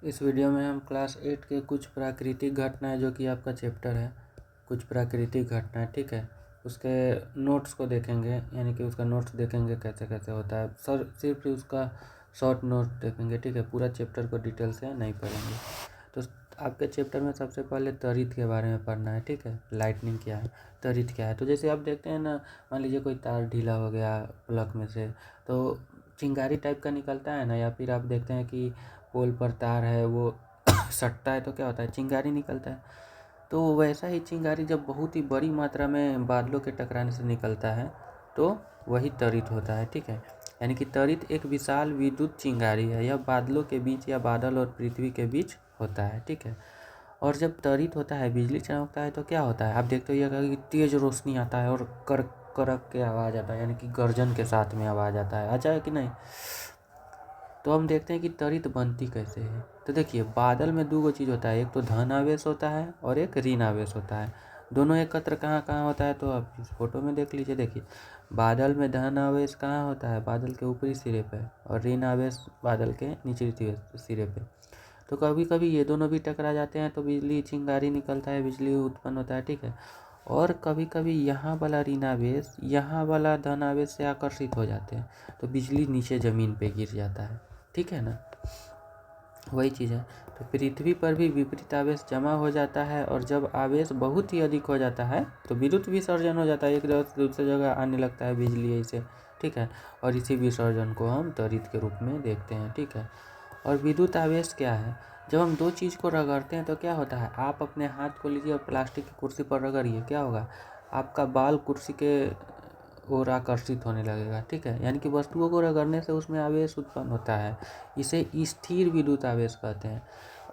इस वीडियो में हम क्लास 8 के कुछ प्राकृतिक घटनाएं, जो कि आपका चैप्टर है कुछ प्राकृतिक घटनाएं, ठीक है, उसके नोट्स को देखेंगे। यानी कि उसका नोट्स देखेंगे कैसे कैसे होता है, सिर्फ उसका शॉर्ट नोट देखेंगे, ठीक है। पूरा चैप्टर को डिटेल से नहीं पढ़ेंगे। तो आपके चैप्टर में सबसे पहले त्वरित के बारे में पढ़ना है, ठीक है। लाइटनिंग क्या है, त्वरित क्या है। तो जैसे आप देखते हैं ना, मान लीजिए कोई तार ढीला हो गया प्लग में से, तो चिंगारी टाइप का निकलता है ना। या फिर आप देखते हैं कि पोल पर तार है, वो सटता है तो क्या होता है, चिंगारी निकलता है। तो वैसा ही चिंगारी जब बहुत ही बड़ी मात्रा में बादलों के टकराने से निकलता है तो वही त्वरित होता है, ठीक है। यानी कि त्वरित एक विशाल विद्युत चिंगारी है। यह बादलों के बीच या बादल और पृथ्वी के बीच होता है, ठीक है। और जब त्वरित होता है, बिजली चमकता है तो क्या होता है, आप देखते हो कि तेज रोशनी आता है और कड़क कड़क के आवाज़ आता है, यानी कि गर्जन के साथ में आवाज़ आता है। अच्छा है कि नहीं। तो हम देखते हैं कि त्वरित बनती कैसे है। तो देखिए, बादल में दो चीज़ होता है, एक तो धन आवेश होता है और एक ऋण आवेश होता है। दोनों एकत्र कहाँ कहाँ होता है, तो आप इस फोटो में देख लीजिए। देखिए, बादल में धन आवेश कहाँ होता है, बादल के ऊपरी सिरे पे, और ऋण आवेश बादल के निचले सिरे पे। तो कभी कभी ये दोनों भी टकरा जाते हैं तो बिजली चिंगारी निकलता है, बिजली उत्पन्न होता है, ठीक है। और कभी कभी यहाँ वाला ऋण आवेश यहाँ वाला धन आवेश से आकर्षित हो जाते हैं तो बिजली नीचे ज़मीन पे गिर जाता है, ठीक है ना। वही चीज़ है। तो पृथ्वी पर भी विपरीत आवेश जमा हो जाता है, और जब आवेश बहुत ही अधिक हो जाता है तो विद्युत विसर्जन हो जाता है, एक जगह से दूसरी जगह आने लगता है बिजली ऐसे, ठीक है। और इसी विसर्जन को हम त्वरित के रूप में देखते हैं, ठीक है। और विद्युत आवेश क्या है, जब हम दो चीज़ को रगड़ते हैं तो क्या होता है, आप अपने हाथ को लीजिए और प्लास्टिक की कुर्सी पर रगड़िए, क्या होगा, आपका बाल कुर्सी के ओर आकर्षित होने लगेगा, ठीक है। यानी कि वस्तुओं को रगड़ने से उसमें आवेश उत्पन्न होता है। इसे स्थिर विद्युत आवेश कहते हैं।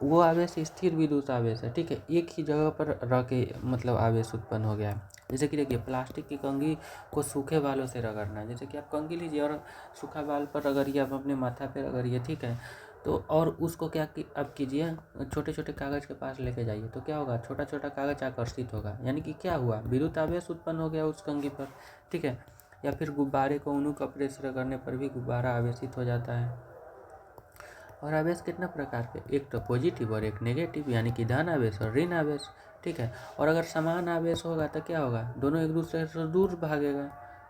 वो आवेश स्थिर विद्युत आवेश है, ठीक है। एक ही जगह पर रह के मतलब आवेश उत्पन्न हो गया है। जैसे कि देखिए, प्लास्टिक की कंघी को सूखे बालों से रगड़ना है। जैसे कि आप कंघी लीजिए और सूखा बाल पर रगड़िए, आप अपने माथा पे रगड़िए, ठीक है। तो और उसको क्या आप कीजिए, छोटे छोटे कागज़ के पास लेके जाइए, तो क्या होगा, छोटा छोटा कागज़ आकर्षित होगा। यानी कि क्या हुआ, विद्युत आवेश उत्पन्न हो गया उस कंघी पर, ठीक है। या फिर गुब्बारे को ऊनू कपड़े से रगड़ने पर भी गुब्बारा आवेशित हो जाता है। और आवेश कितना प्रकार के, एक तो पॉजिटिव और एक नेगेटिव, यानी कि धन आवेश और ऋण आवेश, ठीक है। और अगर समान आवेश होगा तो क्या होगा, दोनों एक दूसरे से दूर भागेगा,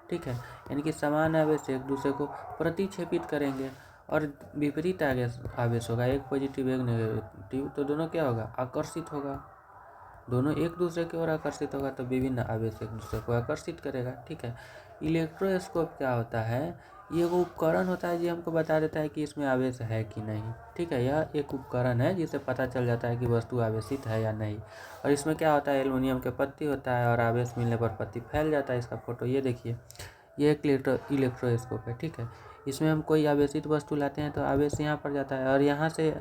ठीक है। यानी कि समान आवेश एक दूसरे को प्रतिक्षेपित करेंगे। और विपरीत आवेश होगा, एक पॉजिटिव एक नेगेटिव, तो दोनों क्या होगा, आकर्षित होगा। दोनों एक दूसरे की ओर आकर्षित होगा तो विभिन्न आवेश एक दूसरे को आकर्षित करेगा, ठीक है। इलेक्ट्रोस्कोप क्या होता है, ये वो उपकरण होता है जो हमको बता देता है कि इसमें आवेश है कि नहीं, ठीक है। यह एक उपकरण है जिससे पता चल जाता है कि वस्तु आवेशित है या नहीं। और इसमें क्या होता है, एल्युमिनियम के पत्ती होता है और आवेश मिलने पर पत्ती फैल जाता है। इसका फोटो ये देखिए, ये एक इलेक्ट्रोस्कोप है, ठीक है। इसमें हम कोई आवेशित वस्तु लाते हैं तो आवेश यहाँ पर जाता है, और यहाँ से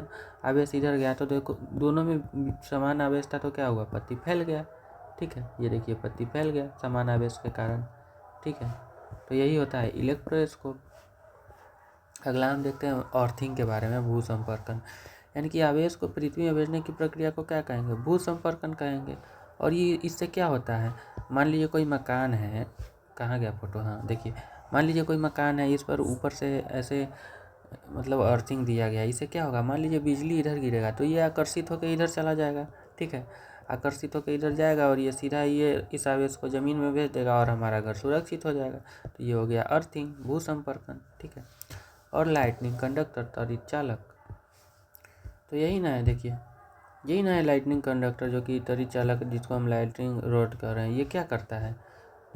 आवेश इधर गया तो देखो दोनों में समान आवेश था तो क्या हुआ, पत्ती फैल गया, ठीक है। ये देखिए, पत्ती फैल गया समान आवेश के कारण, ठीक है। तो यही होता है इलेक्ट्रोस्कोप। अगला हम देखते हैं अर्थिंग के बारे में, भू संपर्कन। यानी कि आवेश को पृथ्वी में भेजने की प्रक्रिया को क्या कहेंगे, भू संपर्कन कहेंगे। और ये इससे क्या होता है, मान लीजिए कोई मकान है, कहाँ गया फोटो, हाँ देखिए, मान लीजिए कोई मकान है, इस पर ऊपर से ऐसे मतलब अर्थिंग दिया गया, इससे क्या होगा, मान लीजिए बिजली इधर गिरेगा तो ये आकर्षित होकर इधर चला जाएगा, ठीक है। आकर्षित होकर इधर जाएगा और ये सीधा ये इस आवेश को ज़मीन में भेज देगा और हमारा घर सुरक्षित हो जाएगा। तो ये हो गया अर्थिंग, भू संपर्कन, ठीक है। और लाइटनिंग कंडक्टर, त्वरित चालक, तो यही ना है, देखिए यही ना है लाइटनिंग कंडक्टर, जो कि त्वरित चालक जिसको हम लाइटनिंग रॉड कह रहे हैं। ये क्या करता है,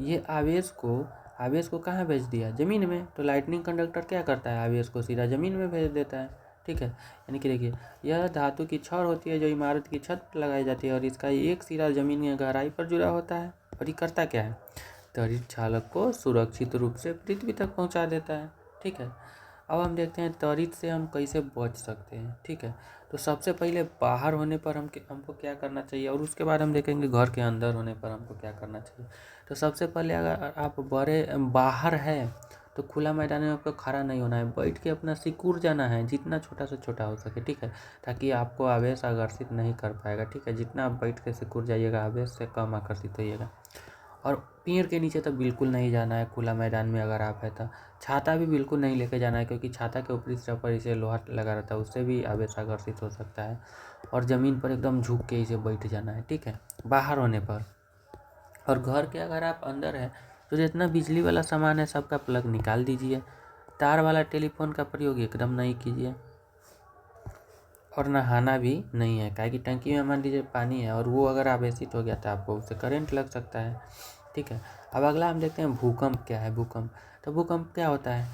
ये आवेश को कहाँ भेज दिया, ज़मीन में। तो लाइटनिंग कंडक्टर क्या करता है, आवेश को सीधा ज़मीन में भेज देता है, ठीक है। यानी कि देखिए, यह धातु की छड़ होती है जो इमारत की छत पर लगाई जाती है, और इसका एक सिरा ज़मीन की गहराई पर जुड़ा होता है। और ये करता क्या है, त्वरित चालक को सुरक्षित रूप से पृथ्वी तक पहुँचा देता है, ठीक है। अब हम देखते हैं त्वरित से हम कैसे बच सकते हैं, ठीक है। तो सबसे पहले बाहर होने पर हमको क्या करना चाहिए, और उसके बाद हम देखेंगे घर के अंदर होने पर हमको क्या करना चाहिए। तो सबसे पहले अगर आप बाहर है तो खुला मैदान में आपको खड़ा नहीं होना है, बैठ के अपना सिकुड़ जाना है, जितना छोटा से छोटा हो सके, ठीक है। ताकि आपको आवेश आकर्षित नहीं कर पाएगा, ठीक है। जितना आप बैठ के सिकुड़ जाइएगा आवेश से कम आकर्षित होइएगा। और पेड़ के नीचे तो बिल्कुल नहीं जाना है। खुला मैदान में अगर आप है तो छाता भी बिल्कुल नहीं लेके जाना है, क्योंकि छाता के ऊपरी सतह पर इसे लोहा लगा रहता है, उससे भी आवेश आकर्षित हो सकता है। और ज़मीन पर एकदम झुक के इसे बैठ जाना है, ठीक है, बाहर होने पर। और घर के अगर आप अंदर है तो जितना बिजली वाला सामान है सबका प्लग निकाल दीजिए। तार वाला टेलीफोन का प्रयोग एकदम नहीं कीजिए। और नहाना भी नहीं है, काहे कि टंकी में मान लीजिए पानी है और वो अगर आवेशित हो गया तो आपको उससे करंट लग सकता है, ठीक है। अब अगला हम देखते हैं भूकंप क्या है। भूकंप, तो भूकंप क्या होता है?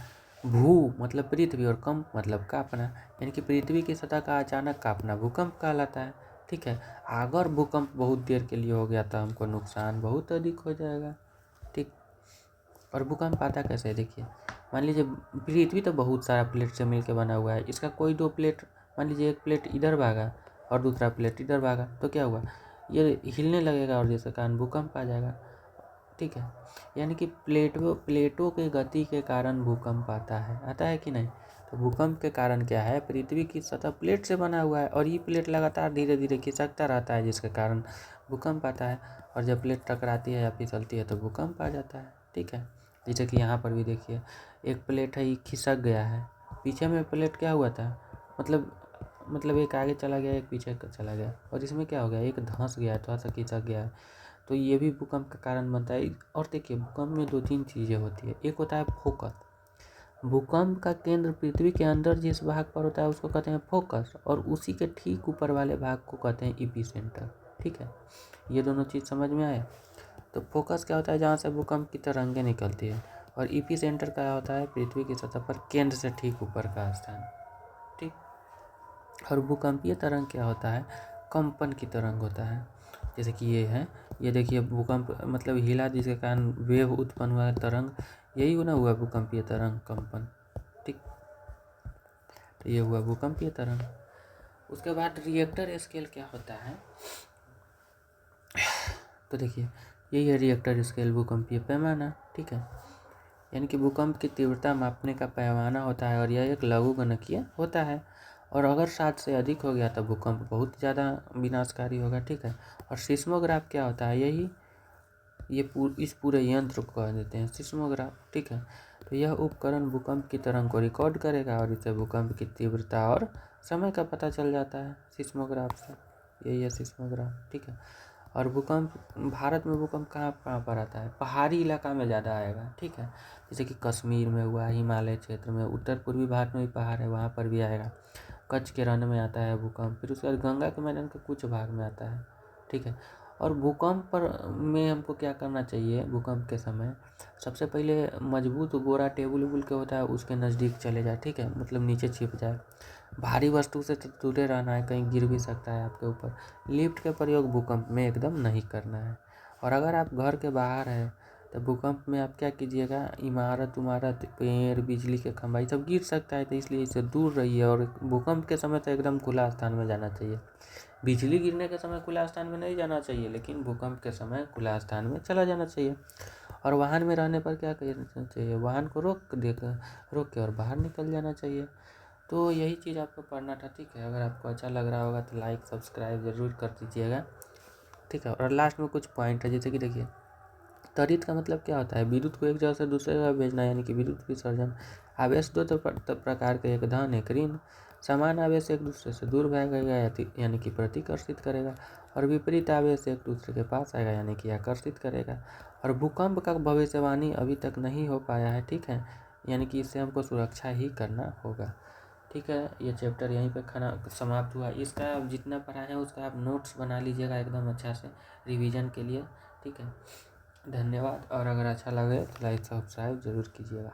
भू मतलब पृथ्वी और कंप मतलब कांपना, यानी कि पृथ्वी की सतह का अचानक कांपना भूकंप कहलाता है, ठीक है। अगर भूकंप बहुत देर के लिए हो गया तो हमको नुकसान बहुत अधिक हो जाएगा, ठीक। और भूकंप आता कैसे है, देखिए। मान लीजिए पृथ्वी तो बहुत सारा प्लेट से मिलकर बना हुआ है, इसका कोई दो प्लेट, मान लीजिए एक प्लेट इधर भागा और दूसरा प्लेट इधर भागा तो क्या हुआ, ये हिलने लगेगा और जिसके कारण भूकंप आ जाएगा, ठीक है। यानी कि प्लेटों के गति के कारण भूकंप आता है कि नहीं। तो भूकंप के कारण क्या है, पृथ्वी की सतह प्लेट से बना हुआ है और ये प्लेट लगातार धीरे धीरे खिसकता रहता है, जिसके कारण भूकंप आता है। और जब प्लेट टकराती है या फिसलती है तो भूकंप आ जाता है, ठीक है। जैसे कि यहाँ पर भी देखिए, एक प्लेट है ये खिसक गया है, पीछे में प्लेट क्या हुआ था, मतलब एक आगे चला गया एक पीछे चला गया, और इसमें क्या हो गया, एक धंस गया, थोड़ा सा खिसक गया है, तो ये भी भूकंप का कारण बनता है। और देखिए भूकंप में दो तीन चीज़ें होती है। एक होता है फोकस, भूकंप का केंद्र पृथ्वी के अंदर जिस भाग पर होता है उसको कहते हैं फोकस, और उसी के ठीक ऊपर वाले भाग को कहते हैं एपिसेंटर, ठीक है। ये दोनों चीज़ समझ में आए। तो फोकस क्या होता है, जहाँ से भूकंप की तरंगें निकलती है, और एपिसेंटर क्या होता है, पृथ्वी की सतह पर केंद्र से ठीक ऊपर का स्थान, ठीक। और भूकंपीय तरंग क्या होता है, कंपन की तरंग होता है। जैसे कि ये है, ये देखिए भूकंप मतलब हिला जिसके कारण वेव उत्पन्न हुआ है, तरंग, यही ना हुआ भूकंपीय तरंग, कंपन, ठीक। तो ये हुआ भूकंपीय तरंग। उसके बाद रिएक्टर स्केल क्या होता है, तो देखिए यही है रिएक्टर स्केल, भूकंपीय पैमाना, ठीक है। यानी कि भूकंप की तीव्रता मापने का पैमाना होता है और यह एक लघुगणकीय होता है। और अगर 7 से अधिक हो गया तो भूकंप बहुत ज़्यादा विनाशकारी होगा, ठीक है। और सिस्मोग्राफ क्या होता है, यही इस पूरे यंत्र को कह देते हैं सिस्मोग्राफ, ठीक है। तो यह उपकरण भूकंप की तरंग को रिकॉर्ड करेगा और इससे भूकंप की तीव्रता और समय का पता चल जाता है सिस्मोग्राफ से, यही है सिस्मोग्राफ, ठीक है। और भूकंप, भारत में भूकंप कहाँ कहाँ पर आता है, पहाड़ी इलाका में ज़्यादा आएगा, ठीक है। जैसे कि कश्मीर में हुआ, हिमालय क्षेत्र में, उत्तर पूर्वी भारत में भी पहाड़ है वहाँ पर भी आएगा। कच्छ के रण में आता है भूकंप, फिर उसके बाद गंगा के मैदान के कुछ भाग में आता है, ठीक है। और भूकंप पर में हमको क्या करना चाहिए, भूकंप के समय सबसे पहले मजबूत गोरा टेबल उबल के होता है उसके नज़दीक चले जाए, ठीक है, मतलब नीचे छिप जाए। भारी वस्तु से तो दूरे रहना है, कहीं गिर भी सकता है आपके ऊपर। लिफ्ट का प्रयोग भूकंप में एकदम नहीं करना है। और अगर आप घर के बाहर हैं तो भूकंप में आप क्या कीजिएगा, इमारत पेड़ बिजली के खंभा ये सब गिर सकता है, तो इसलिए इससे दूर रहिए। और भूकंप के समय तो एकदम खुला स्थान में जाना चाहिए। बिजली गिरने के समय खुला स्थान में नहीं जाना चाहिए, लेकिन भूकंप के समय खुला स्थान में चला जाना चाहिए। और वाहन में रहने पर क्या करना चाहिए, वाहन को रोक के और बाहर निकल जाना चाहिए। तो यही चीज़ आपको पढ़ना था, ठीक है। अगर आपको अच्छा लग रहा होगा तो लाइक सब्सक्राइब ज़रूर कर दीजिएगा, ठीक है। और लास्ट में कुछ पॉइंट है, जैसे कि देखिए त्वरित का मतलब क्या होता है, विद्युत को एक जगह से दूसरे जगह भेजना, यानी कि विद्युत विसर्जन। आवेश दो प्रकार के, एक धन एक ऋण। समान आवेश एक दूसरे से दूर भागेगा यानी कि प्रतिकर्षित करेगा, और विपरीत आवेश एक दूसरे के पास आएगा यानी कि आकर्षित करेगा। और भूकंप का भविष्यवाणी अभी तक नहीं हो पाया है, ठीक है, यानी कि इससे हमको सुरक्षा ही करना होगा, ठीक है। ये चैप्टर यहीं पे खाना समाप्त हुआ। इसका जितना पढ़ा है उसका आप नोट्स बना लीजिएगा एकदम अच्छा से रिवीजन के लिए, ठीक है। धन्यवाद। और अगर अच्छा लगे तो लाइक सब्सक्राइब ज़रूर कीजिएगा।